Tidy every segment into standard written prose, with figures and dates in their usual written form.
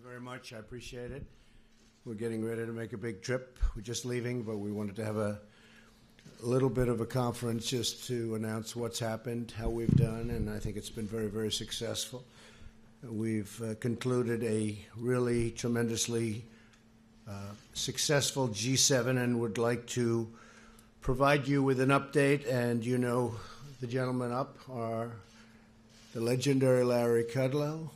you very much. I appreciate it. We're getting ready to make a big trip. We're just leaving, but we wanted to have a little bit of a conference just to announce what's happened, how we've done, and I think it's been very, very successful. We've concluded a really tremendously successful G7 and would like to provide you with an update. And you know, the gentlemen up are the legendary Larry Kudlow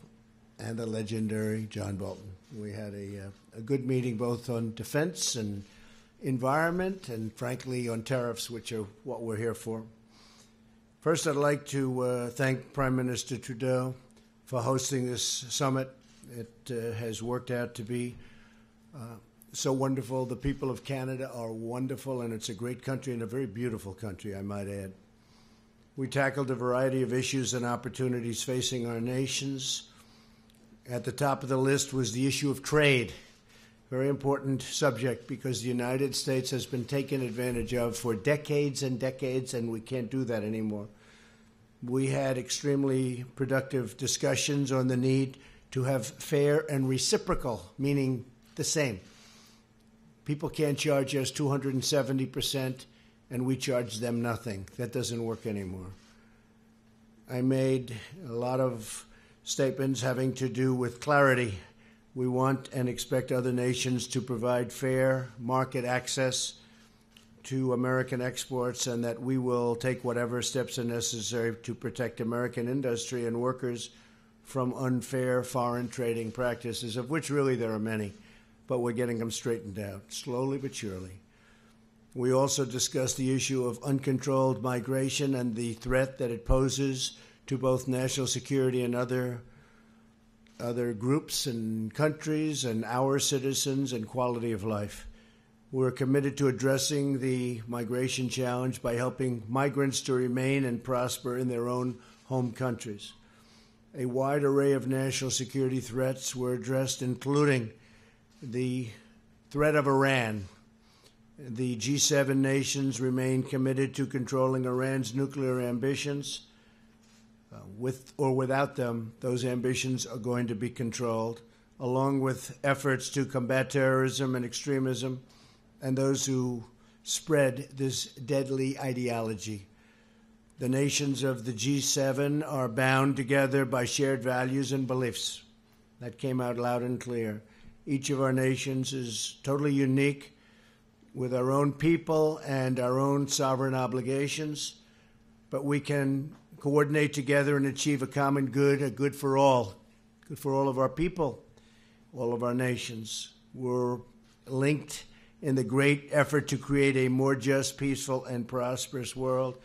and the legendary John Bolton. We had a good meeting both on defense and environment and, frankly, on tariffs, which are what we're here for. First, I'd like to thank Prime Minister Trudeau for hosting this summit. It has worked out to be so wonderful. The people of Canada are wonderful, and it's a great country and a very beautiful country, I might add. We tackled a variety of issues and opportunities facing our nations. At the top of the list was the issue of trade. Very important subject because the United States has been taken advantage of for decades and decades, and we can't do that anymore. We had extremely productive discussions on the need to have fair and reciprocal, meaning the same. People can't charge us 270%, and we charge them nothing. That doesn't work anymore. I made a lot of statements having to do with clarity. We want and expect other nations to provide fair market access to American exports, and that we will take whatever steps are necessary to protect American industry and workers from unfair foreign trading practices, of which really there are many, but we're getting them straightened out, slowly but surely. We also discussed the issue of uncontrolled migration and the threat that it poses to both national security and other groups and countries and our citizens and quality of life. We're committed to addressing the migration challenge by helping migrants to remain and prosper in their own home countries. A wide array of national security threats were addressed, including the threat of Iran. The G7 nations remain committed to controlling Iran's nuclear ambitions. With or without them, those ambitions are going to be controlled, along with efforts to combat terrorism and extremism and those who spread this deadly ideology. The nations of the G7 are bound together by shared values and beliefs. That came out loud and clear. Each of our nations is totally unique with our own people and our own sovereign obligations, but we can coordinate together and achieve a common good, a good for all of our people, all of our nations. We're linked in the great effort to create a more just, peaceful, and prosperous world.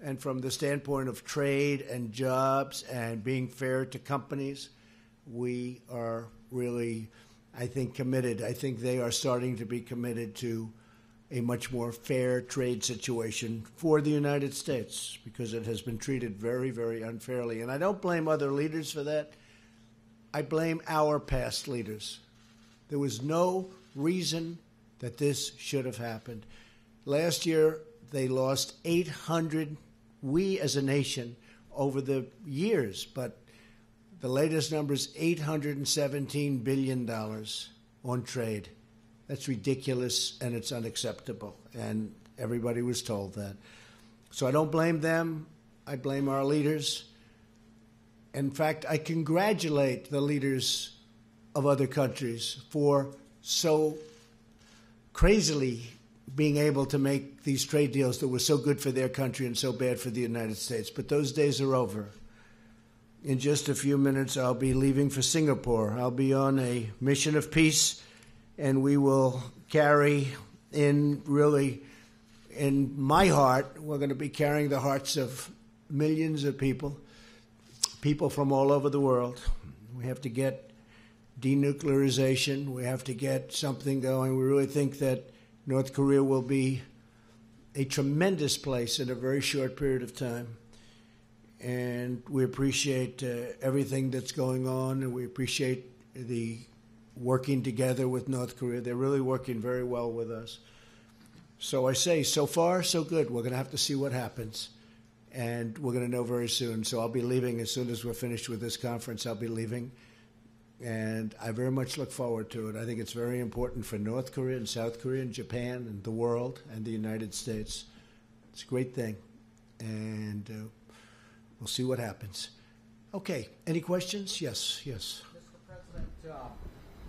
And from the standpoint of trade and jobs and being fair to companies, we are really, I think, committed. I think they are starting to be committed to a much more fair trade situation for the United States because it has been treated very, very unfairly. And I don't blame other leaders for that. I blame our past leaders. There was no reason that this should have happened. Last year, they lost 800, we as a nation, over the years, but the latest number is $817 billion on trade. That's ridiculous, and it's unacceptable, and everybody was told that. So I don't blame them. I blame our leaders. In fact, I congratulate the leaders of other countries for so crazily being able to make these trade deals that were so good for their country and so bad for the United States. But those days are over. In just a few minutes, I'll be leaving for Singapore. I'll be on a mission of peace, and we will carry in, really, in my heart, we're going to be carrying the hearts of millions of people from all over the world. We have to get denuclearization. We have to get something going. We really think that North Korea will be a tremendous place in a very short period of time. And we appreciate everything that's going on, and we appreciate the working together with North Korea. They're really working very well with us. So I say, so far, so good. We're going to have to see what happens, and we're going to know very soon. So I'll be leaving as soon as we're finished with this conference. I'll be leaving. And I very much look forward to it. I think it's very important for North Korea and South Korea and Japan and the world and the United States. It's a great thing. And we'll see what happens. Okay. Any questions? Yes. Mr. President,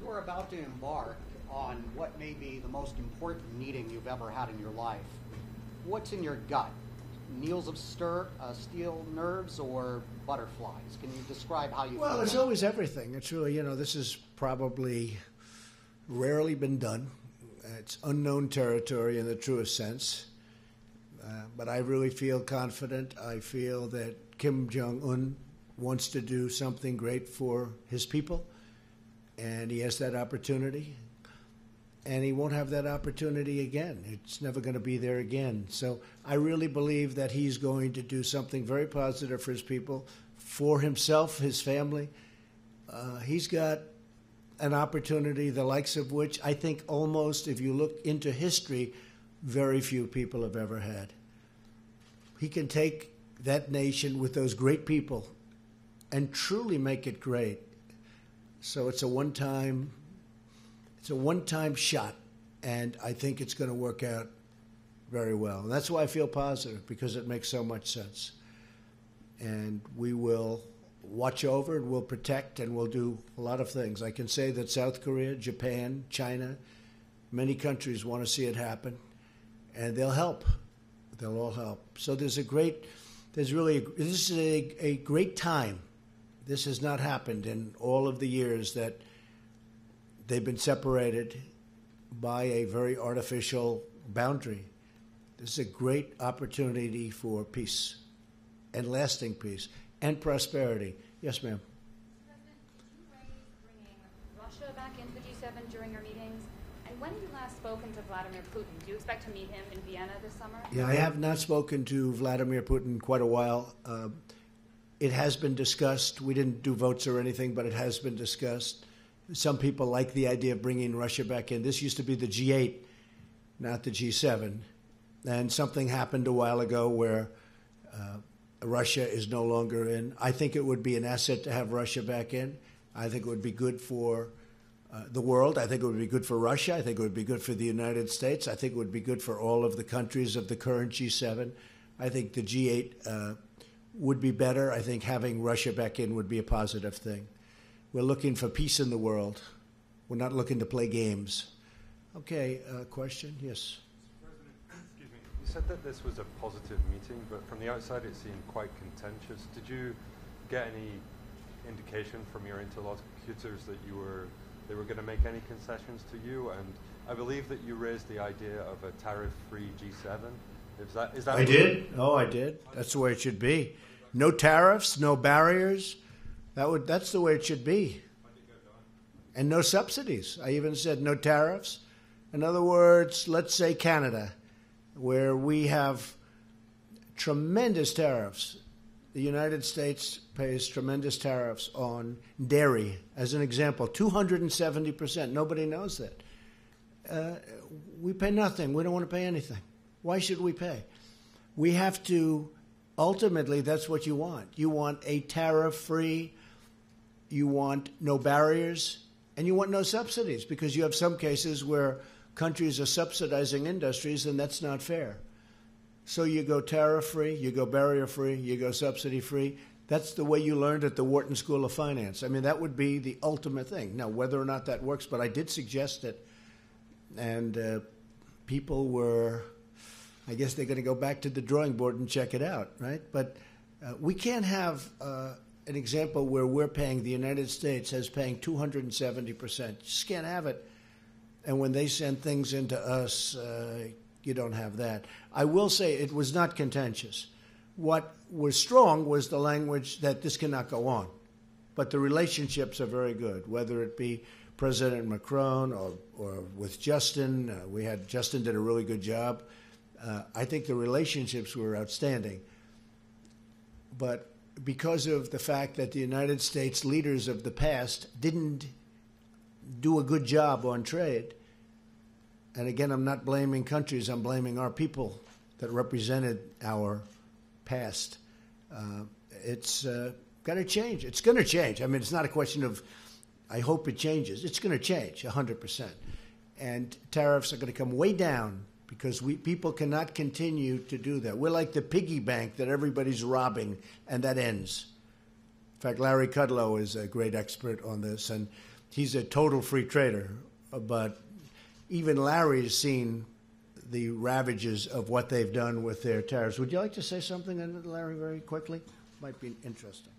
you're about to embark on what may be the most important meeting you've ever had in your life. What's in your gut? Needles of steel nerves or butterflies? Can you describe how you feel? Well, it's always everything. It's really, this is probably rarely been done. It's unknown territory in the truest sense. But I really feel confident. I feel that Kim Jong-un wants to do something great for his people, and he has that opportunity. And he won't have that opportunity again. It's never going to be there again. So I really believe that he's going to do something very positive for his people, for himself, his family. He's got an opportunity, the likes of which I think almost, if you look into history, very few people have ever had. He can take that nation with those great people and truly make it great. So it's a one-time shot, and I think it's going to work out very well. And that's why I feel positive, because it makes so much sense. And we will watch over and we'll protect and we'll do a lot of things. I can say that South Korea, Japan, China, many countries want to see it happen, and they'll help. They'll all help. So this is a great time. This has not happened in all of the years that they've been separated by a very artificial boundary. This is a great opportunity for peace and lasting peace and prosperity. Yes, ma'am. President, did you raise bringing Russia back into the G7 during your meetings? And when have you last spoken to Vladimir Putin? Do you expect to meet him in Vienna this summer? Yeah, I have not spoken to Vladimir Putin in quite a while. It has been discussed. We didn't do votes or anything, but it has been discussed. Some people like the idea of bringing Russia back in. This used to be the G8, not the G7. And something happened a while ago where Russia is no longer in. I think it would be an asset to have Russia back in. I think it would be good for the world. I think it would be good for Russia. I think it would be good for the United States. I think it would be good for all of the countries of the current G7. I think the G8 would be better. I think having Russia back in would be a positive thing. We're looking for peace in the world. We're not looking to play games. Okay, question? Yes. President, excuse me. You said that this was a positive meeting, but from the outside it seemed quite contentious. Did you get any indication from your interlocutors that they were going to make any concessions to you? And I believe that you raised the idea of a tariff-free G7. Is that? I did. Oh, I did. That's the way it should be. No tariffs, no barriers. That's the way it should be. And no subsidies. I even said no tariffs. In other words, let's say Canada, where we have tremendous tariffs. The United States pays tremendous tariffs on dairy, as an example, 270%. Nobody knows that. We pay nothing. We don't want to pay anything. Why should we pay? We have to, ultimately, that's what you want. You want a tariff-free, you want no barriers, and you want no subsidies, because you have some cases where countries are subsidizing industries, and that's not fair. So you go tariff-free, you go barrier-free, you go subsidy-free. That's the way you learned at the Wharton School of Finance. I mean, that would be the ultimate thing. Now, whether or not that works, but I did suggest it, and people were, I guess they're going to go back to the drawing board and check it out, right? But we can't have an example where we're paying, the United States is paying 270%. Just can't have it. And when they send things into us, you don't have that. I will say it was not contentious. What was strong was the language that this cannot go on. But the relationships are very good, whether it be President Macron or with Justin. Justin did a really good job. I think the relationships were outstanding. But because of the fact that the United States leaders of the past didn't do a good job on trade, and again, I'm not blaming countries, I'm blaming our people that represented our past. It's got to change. It's going to change. I mean, it's not a question of I hope it changes. It's going to change 100%. And tariffs are going to come way down because people cannot continue to do that. We're like the piggy bank that everybody's robbing, and that ends. In fact, Larry Kudlow is a great expert on this, and he's a total free trader. But even Larry has seen the ravages of what they've done with their tariffs. Would you like to say something, Larry, very quickly? Might be interesting.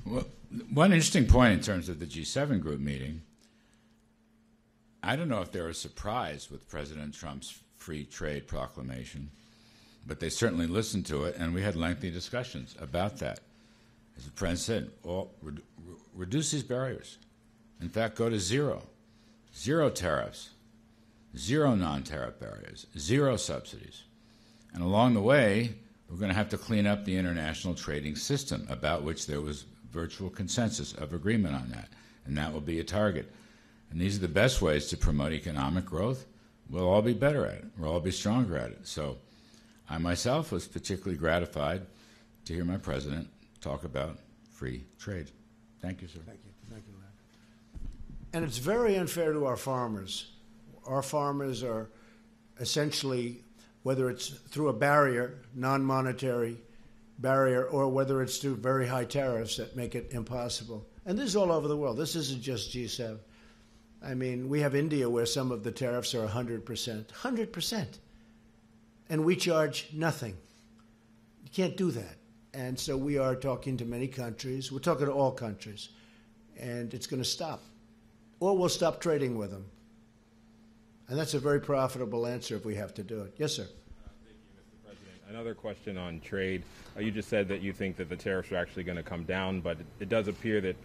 Well, one interesting point in terms of the G7 group meeting, I don't know if they were surprised with President Trump's free trade proclamation, but they certainly listened to it, and we had lengthy discussions about that. As the President said, reduce these barriers. In fact, go to zero. Zero tariffs, zero non-tariff barriers, zero subsidies. And along the way, we're going to have to clean up the international trading system, about which there was virtual consensus of agreement on that, and that will be a target. And these are the best ways to promote economic growth. We'll all be better at it. We'll all be stronger at it. So I myself was particularly gratified to hear my president talk about free trade. Thank you, sir. Thank you. Thank you, Larry. And it's very unfair to our farmers. Our farmers are essentially, whether it's through a barrier, non-monetary barrier, or whether it's through very high tariffs that make it impossible. And this is all over the world. This isn't just G7. I mean, we have India where some of the tariffs are 100%. 100%. And we charge nothing. You can't do that. And so we are talking to many countries. We're talking to all countries. And it's going to stop. Or we'll stop trading with them. And that's a very profitable answer if we have to do it. Yes, sir. Thank you, Mr. President. Another question on trade. You just said that you think that the tariffs are actually going to come down, but it does appear that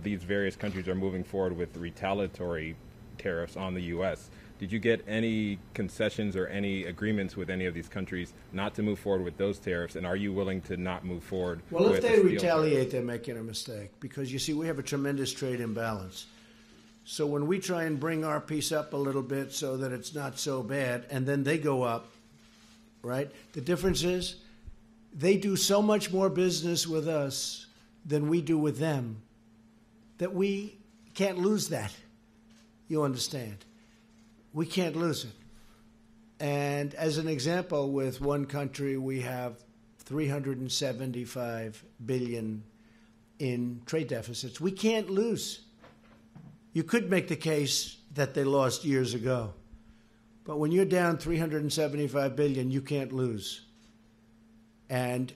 these various countries are moving forward with retaliatory tariffs on the U.S. Did you get any concessions or any agreements with any of these countries not to move forward with those tariffs, and are you willing to not move forward with Well, if they the retaliate, they're making a mistake, because, you see, we have a tremendous trade imbalance. So when we try and bring our piece up a little bit so that it's not so bad, and then they go up, right? The difference is they do so much more business with us than we do with them that we can't lose that. You understand? We can't lose it. And as an example, with one country, we have $375 billion in trade deficits. We can't lose. You could make the case that they lost years ago. But when you're down $375 billion, you can't lose. And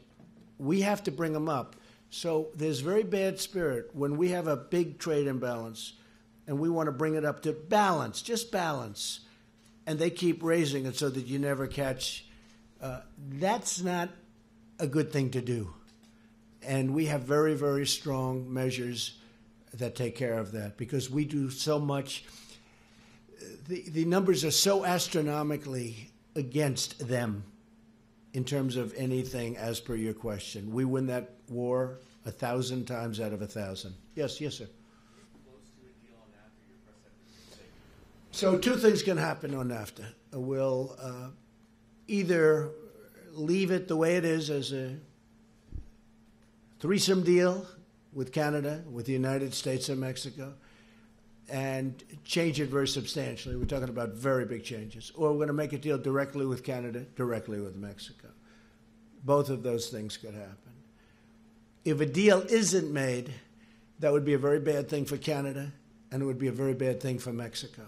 we have to bring them up. So there's very bad spirit when we have a big trade imbalance and we want to bring it up to balance, just balance, and they keep raising it so that you never catch. That's not a good thing to do. And we have very, very strong measures that take care of that because we do so much. The numbers are so astronomically against them in terms of anything as per your question. We win that war 1,000 times out of 1,000. Yes, sir. So two things can happen on NAFTA. We'll either leave it the way it is as a threesome deal with Canada, with the United States and Mexico, and change it very substantially. We're talking about very big changes. Or we're going to make a deal directly with Canada, directly with Mexico. Both of those things could happen. If a deal isn't made, that would be a very bad thing for Canada, and it would be a very bad thing for Mexico.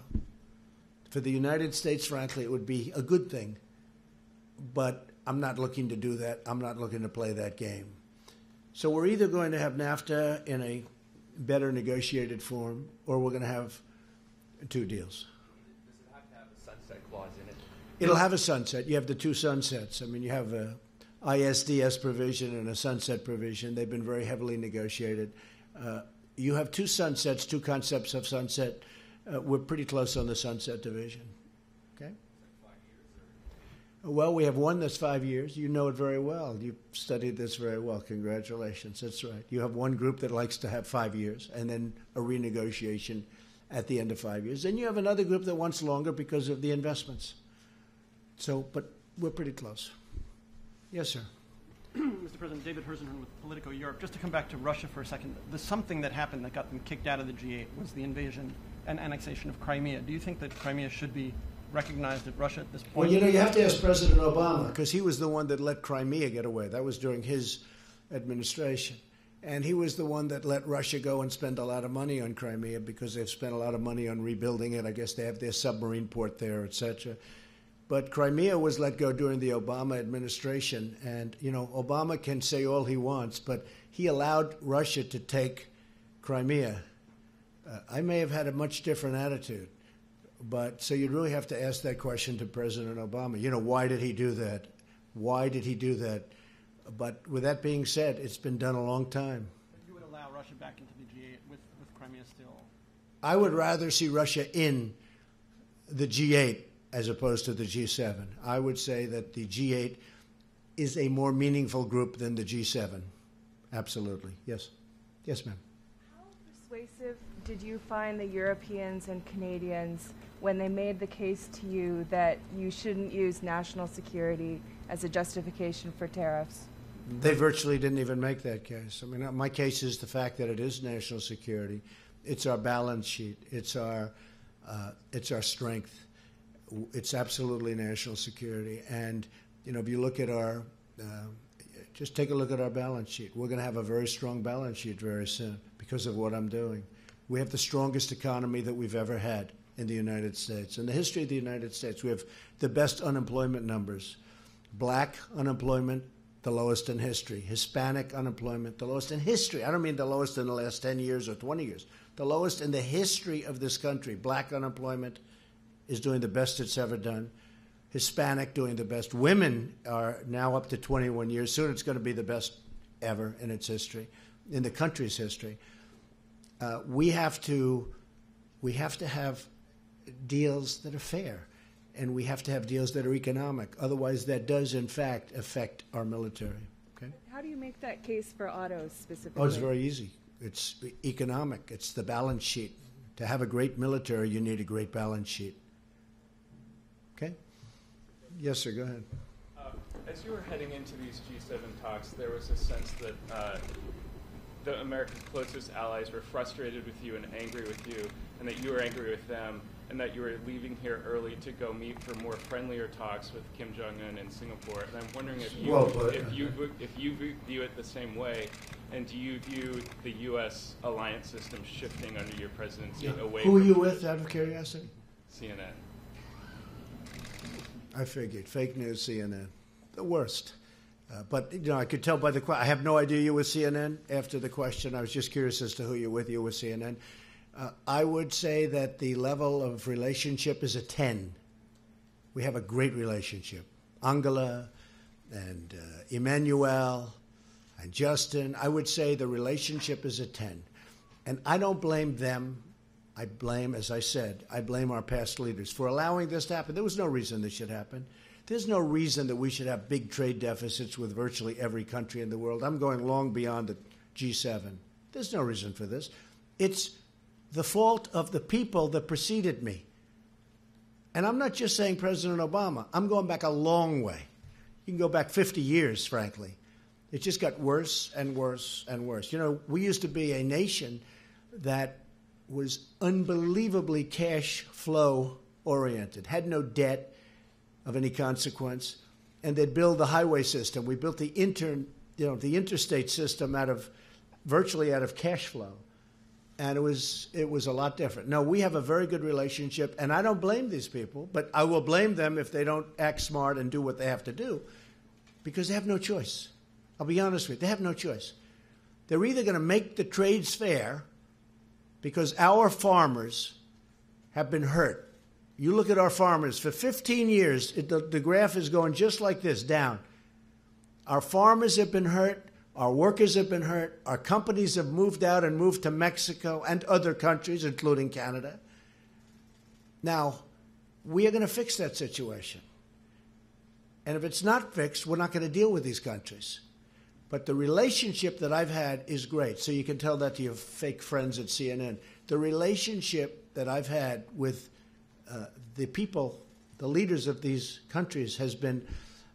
For the United States, frankly, it would be a good thing. But I'm not looking to do that. I'm not looking to play that game. So we're either going to have NAFTA in a better negotiated form, or we're going to have two deals. Does it have to have a sunset clause in it? It'll have a sunset. You have the two sunsets. I mean, you have a ISDS provision and a sunset provision. They've been very heavily negotiated. You have two sunsets, two concepts of sunset. We're pretty close on the sunset division. Okay? Is that 5 years? Well, we have one that's 5 years. You know it very well. You've studied this very well. Congratulations. That's right. You have one group that likes to have 5 years and then a renegotiation at the end of 5 years. Then you have another group that wants longer because of the investments. So, but we're pretty close. Yes, sir. Mr. President, David Herzenhorn with Politico Europe. Just to come back to Russia for a second, the something that happened that got them kicked out of the G8 was the invasion and annexation of Crimea. Do you think that Crimea should be recognized at Russia at this point? Well, you have to ask President Obama, because he was the one that let Crimea get away. That was during his administration. And he was the one that let Russia go and spend a lot of money on Crimea because they've spent a lot of money on rebuilding it. I guess they have their submarine port there, etc. But Crimea was let go during the Obama administration. And, Obama can say all he wants, but he allowed Russia to take Crimea. I may have had a much different attitude. But so you'd really have to ask that question to President Obama. Why did he do that? Why did he do that? But with that being said, it's been done a long time. You would allow Russia back into the G8 with Crimea still? I would rather see Russia in the G8 as opposed to the G7. I would say that the G8 is a more meaningful group than the G7. Absolutely. Yes. Yes, ma'am. How persuasive did you find the Europeans and Canadians when they made the case to you that you shouldn't use national security as a justification for tariffs? They virtually didn't even make that case. I mean, my case is the fact that it is national security. It's our balance sheet. It's our strength. It's absolutely national security. And, if you look at just take a look at our balance sheet. We're going to have a very strong balance sheet very soon because of what I'm doing. We have the strongest economy that we've ever had in the United States. In the history of the United States, we have the best unemployment numbers. Black unemployment, the lowest in history. Hispanic unemployment, the lowest in history. I don't mean the lowest in the last 10 years or 20 years. The lowest in the history of this country. Black unemployment is doing the best it's ever done. Hispanic doing the best. Women are now up to 21 years. Soon it's going to be the best ever in its history, in the country's history. We have to have deals that are fair. And we have to have deals that are economic. Otherwise, that does, in fact, affect our military. Okay? How do you make that case for autos specifically? Oh, it's very easy. It's economic. It's the balance sheet. To have a great military, you need a great balance sheet. Okay? Yes, sir. Go ahead. As you were heading into these G7 talks, there was a sense that the America's closest allies were frustrated with you and angry with you, and that you were angry with them, and that you were leaving here early to go meet for more friendlier talks with Kim Jong-un in Singapore. And I'm wondering if you view it the same way, and do you view the U.S. alliance system shifting under your presidency away from... Who are you with, out of curiosity? CNN. I figured. Fake news, CNN. The worst. But, I could tell by the question. I have no idea you were CNN after the question. I was just curious as to who you're with. You were CNN. I would say that the level of relationship is a 10. We have a great relationship. Angela and Emmanuel and Justin, I would say the relationship is a 10. And I don't blame them. I blame, as I said, our past leaders for allowing this to happen. There was no reason this should happen. There's no reason that we should have big trade deficits with virtually every country in the world. I'm going long beyond the G7. There's no reason for this. It's the fault of the people that preceded me. And I'm not just saying President Obama. I'm going back a long way. You can go back 50 years, frankly. It just got worse and worse and worse. We used to be a nation that was unbelievably cash flow oriented, had no debt of any consequence, and they'd build the highway system. We built the interstate system virtually out of cash flow. And it was a lot different. No, we have a very good relationship, and I don't blame these people, but I will blame them if they don't act smart and do what they have to do, because they have no choice. I'll be honest with you, they have no choice. They're either going to make the trades fair, because our farmers have been hurt. You look at our farmers, for 15 years, the graph is going just like this, down. Our farmers have been hurt. Our workers have been hurt. Our companies have moved out and moved to Mexico and other countries, including Canada. Now, we are going to fix that situation. And if it's not fixed, we're not going to deal with these countries. But the relationship that I've had is great. So you can tell that to your fake friends at CNN. The relationship that I've had with the people, the leaders of these countries, has been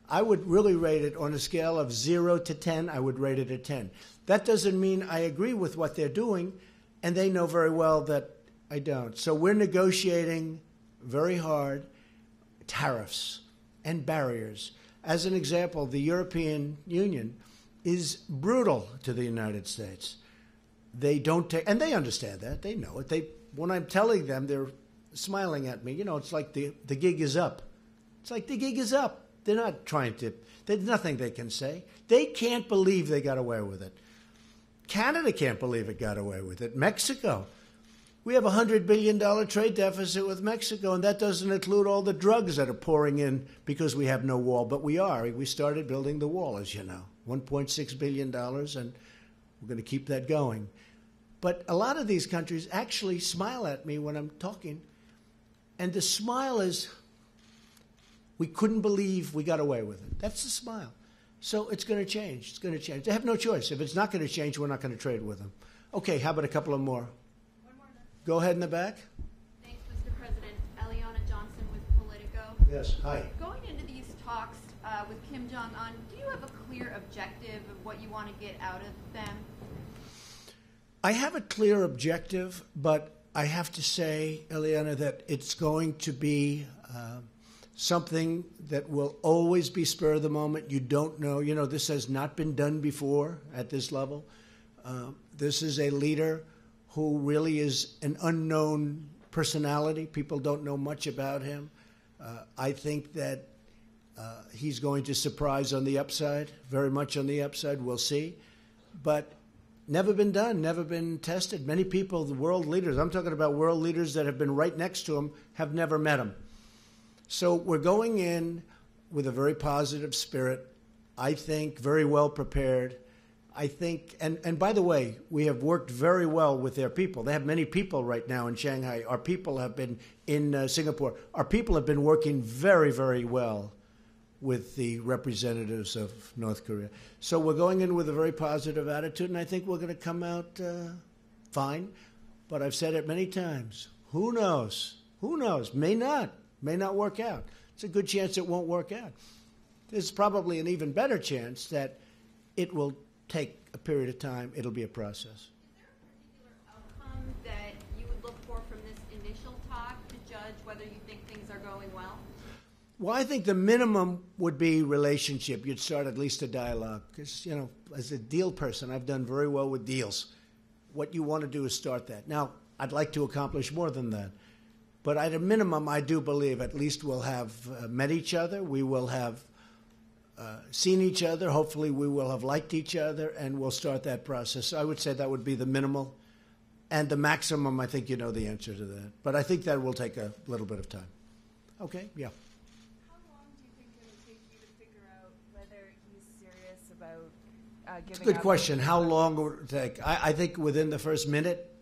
I would really rate it on a scale of 0 to 10. I would rate it a 10. That doesn't mean I agree with what they're doing, and they know very well that I don't. So we're negotiating very hard tariffs and barriers. As an example, the European Union is brutal to the United States. They don't take, and they understand that. They know it. When I'm telling them, they're smiling at me. You know, it's like the gig is up. It's like the gig is up. They're not trying to, there's nothing they can say. They can't believe they got away with it. Canada can't believe it got away with it. Mexico. We have a $100 billion trade deficit with Mexico, and that doesn't include all the drugs that are pouring in because we have no wall. But we are. We started building the wall, as you know, $1.6 billion, and we're going to keep that going. But a lot of these countries actually smile at me when I'm talking, and the smile is, we couldn't believe we got away with it. That's the smile. So it's going to change. It's going to change. They have no choice. If it's not going to change, we're not going to trade with them. Okay, how about a couple of more? One more. Go ahead in the back. Thanks, Mr. President. Eliana Johnson with Politico. Yes, hi. Going into these talks with Kim Jong-un, do you have a clear objective of what you want to get out of them? I have a clear objective, but I have to say, Eliana, that it's going to be something that will always be spur of the moment. You don't know. You know, this has not been done before at this level. This is a leader who really is an unknown personality. People don't know much about him. I think that he's going to surprise on the upside, very much on the upside. We'll see. But never been done, never been tested. Many people, the world leaders, I'm talking about world leaders that have been right next to him, have never met him. So we're going in with a very positive spirit, I think, very well prepared. I think, and by the way, we have worked very well with their people. They have many people right now in Shanghai. Our people have been in Singapore. Our people have been working very, very well with the representatives of North Korea. So we're going in with a very positive attitude, and I think we're going to come out fine. But I've said it many times. Who knows? Who knows? May not work out. It's a good chance it won't work out. There's probably an even better chance that it will take a period of time. It'll be a process. Is there a particular outcome that you would look for from this initial talk to judge whether you think things are going well? Well, I think the minimum would be relationship. You'd start at least a dialogue. Because, you know, as a deal person, I've done very well with deals. What you want to do is start that. Now, I'd like to accomplish more than that. But at a minimum, I do believe at least we'll have met each other. We will have seen each other. Hopefully, we will have liked each other, and we'll start that process. So I would say that would be the minimal. And the maximum, I think you know the answer to that. But I think that will take a little bit of time. Okay, yeah. How long do you think it will take you to figure out whether he's serious about giving Good up? question. How long will it take? I think within the first minute,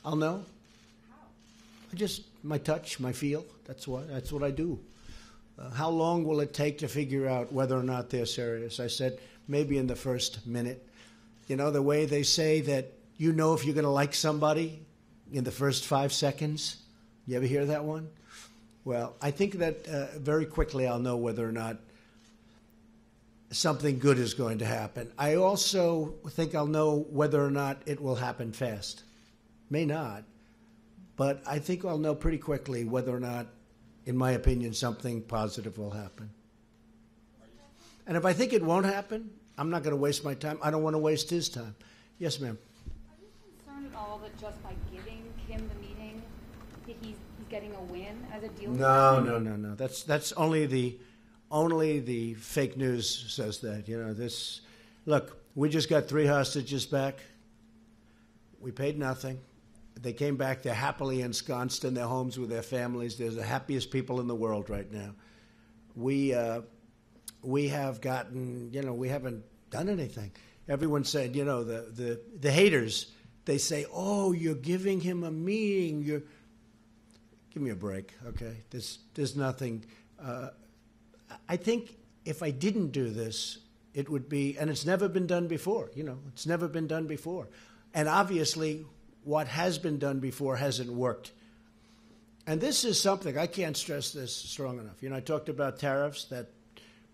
I'll know. Just my touch, my feel. That's what I do. How long will it take to figure out whether or not they're serious? I said maybe in the first minute. You know, the way they say that you know if you're going to like somebody in the first 5 seconds. You ever hear that one? Well, I think that very quickly I'll know whether or not something good is going to happen. I also think I'll know whether or not it will happen fast. May not. But I think I'll know pretty quickly whether or not, in my opinion, something positive will happen. And if I think it won't happen, I'm not going to waste my time. I don't want to waste his time. Yes, ma'am. Are you concerned at all that just by giving Kim the meeting, that he's getting a win as a deal? No. That's only the fake news says that. You know, this. Look, we just got 3 hostages back. We paid nothing. They came back. They're happily ensconced in their homes with their families. They're the happiest people in the world right now. We have gotten, you know, we haven't done anything. Everyone said, you know, the haters, they say, oh, you're giving him a meeting. Give me a break, okay? There's nothing. I think if I didn't do this, it would be, and it's never been done before, you know, it's never been done before. And obviously, what has been done before hasn't worked. And this is something, I can't stress this strong enough. You know, I talked about tariffs, that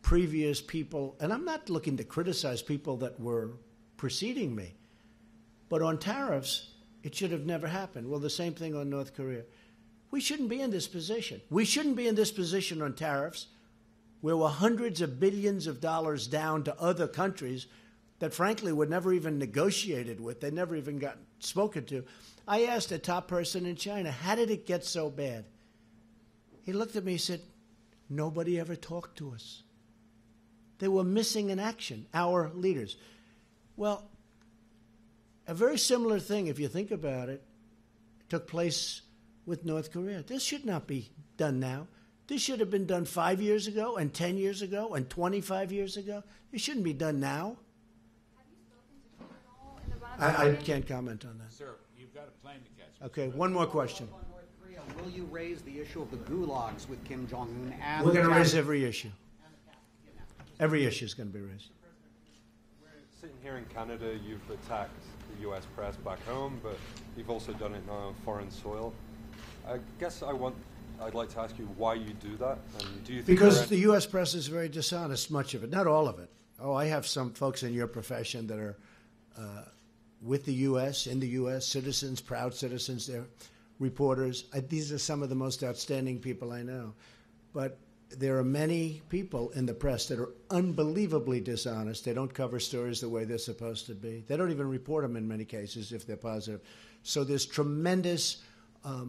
previous people, and I'm not looking to criticize people that were preceding me, but on tariffs, it should have never happened. Well, the same thing on North Korea. We shouldn't be in this position. We shouldn't be in this position on tariffs where we're hundreds of billions of dollars down to other countries that, frankly, were never even negotiated with. They never even got spoken to. I asked a top person in China, how did it get so bad? He looked at me and said, nobody ever talked to us. They were missing in action, our leaders. Well, a very similar thing, if you think about it, took place with North Korea. This should not be done now. This should have been done 5 years ago and 10 years ago and 25 years ago. It shouldn't be done now. Have you spoken to Kim at all in the run-up to I the can't comment on that. Sir, you've got a plane to catch. Okay, one more question. On North Korea, will you raise the issue of the gulags with Kim Jong-un? And We're going to raise every issue. Every issue is going to be raised. Sitting here in Canada, you've attacked the U.S. press back home, but you've also done it now on foreign soil. I guess I'd like to ask you why you do that, and do you think because the U.S. press is very dishonest, much of it, not all of it. Oh, I have some folks in your profession that are with the U.S., in the U.S., citizens, proud citizens, they're reporters. These are some of the most outstanding people I know. But there are many people in the press that are unbelievably dishonest. They don't cover stories the way they're supposed to be. They don't even report them in many cases if they're positive. So there's tremendous, I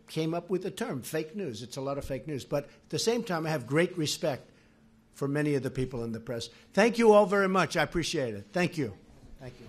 came up with the term fake news. It's a lot of fake news. But at the same time, I have great respect for many of the people in the press. Thank you all very much. I appreciate it. Thank you. Thank you.